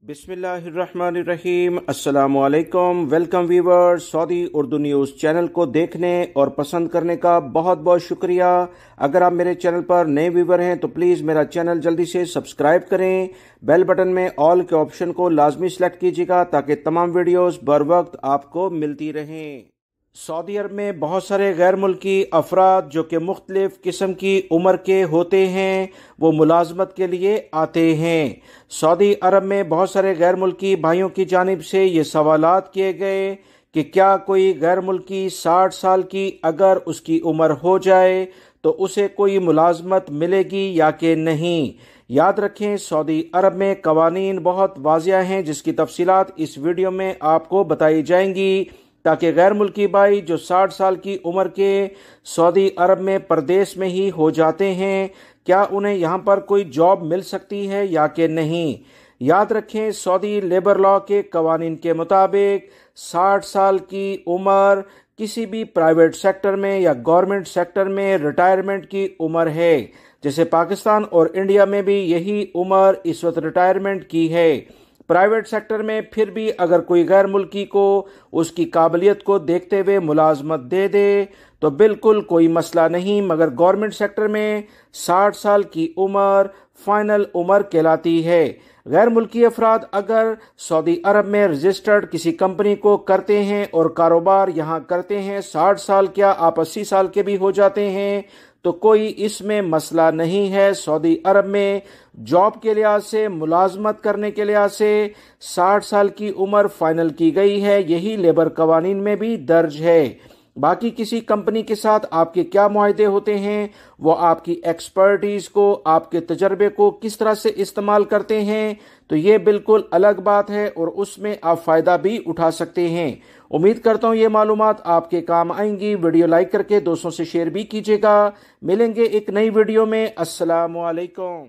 बिस्मिल्लाहिर्रहमानिर्रहीम। अस्सलामुअलैकुम। Welcome viewers, Saudi Urdu news channel को देखने और पसंद करने का बहुत बहुत शुक्रिया। अगर आप मेरे चैनल पर नए व्यूवर हैं तो प्लीज़ मेरा चैनल जल्दी से सब्सक्राइब करें। बेल बटन में ऑल के ऑप्शन को लाजमी सेलेक्ट कीजिएगा ताकि तमाम वीडियोस बर वक्त आपको मिलती रहें। सऊदी अरब में बहुत सारे गैर मुल्की अफराद जो कि मुख्तलिफ किस्म की उम्र के होते हैं वो मुलाजमत के लिए आते हैं। सऊदी अरब में बहुत सारे गैर मुल्की भाइयों की जानिब से ये सवालात किए गए कि क्या कोई गैर मुल्की 60 साल की अगर उसकी उम्र हो जाए तो उसे कोई मुलाजमत मिलेगी या कि नहीं। याद रखें, सऊदी अरब में कवानीन बहुत वाज़िया हैं जिसकी तफसीलात इस वीडियो में आपको बताई जाएंगी ताकि गैर मुल्की भाई जो 60 साल की उम्र के सऊदी अरब में परदेश में ही हो जाते हैं क्या उन्हें यहाँ पर कोई जॉब मिल सकती है या कि नहीं। याद रखें, सऊदी लेबर लॉ के कवानीन के मुताबिक 60 साल की उम्र किसी भी प्राइवेट सेक्टर में या गवर्नमेंट सेक्टर में रिटायरमेंट की उम्र है। जैसे पाकिस्तान और इंडिया में भी यही उम्र इस वक्त रिटायरमेंट की है। प्राइवेट सेक्टर में फिर भी अगर कोई गैर मुल्की को उसकी काबिलियत को देखते हुए मुलाजमत दे दे तो बिल्कुल कोई मसला नहीं, मगर गवर्नमेंट सेक्टर में 60 साल की उम्र फाइनल उम्र कहलाती है। गैर मुल्की अफराद अगर सऊदी अरब में रजिस्टर्ड किसी कंपनी को करते हैं और कारोबार यहाँ करते हैं, 60 साल क्या आप 80 साल के भी हो जाते हैं तो कोई इसमें मसला नहीं है। सऊदी अरब में जॉब के लिहाज से, मुलाजमत करने के लिहाज से 60 साल की उम्र फाइनल की गई है। यही लेबर कवानीन में भी दर्ज है। बाकी किसी कंपनी के साथ आपके क्या मुआहदे होते हैं, वो आपकी एक्सपर्टीज को, आपके तजर्बे को किस तरह से इस्तेमाल करते हैं तो ये बिल्कुल अलग बात है और उसमें आप फ़ायदा भी उठा सकते हैं। उम्मीद करता हूँ ये मालूमात आपके काम आएंगी। वीडियो लाइक करके दोस्तों से शेयर भी कीजिएगा। मिलेंगे एक नई वीडियो में। अस्सलामु अलैकुम।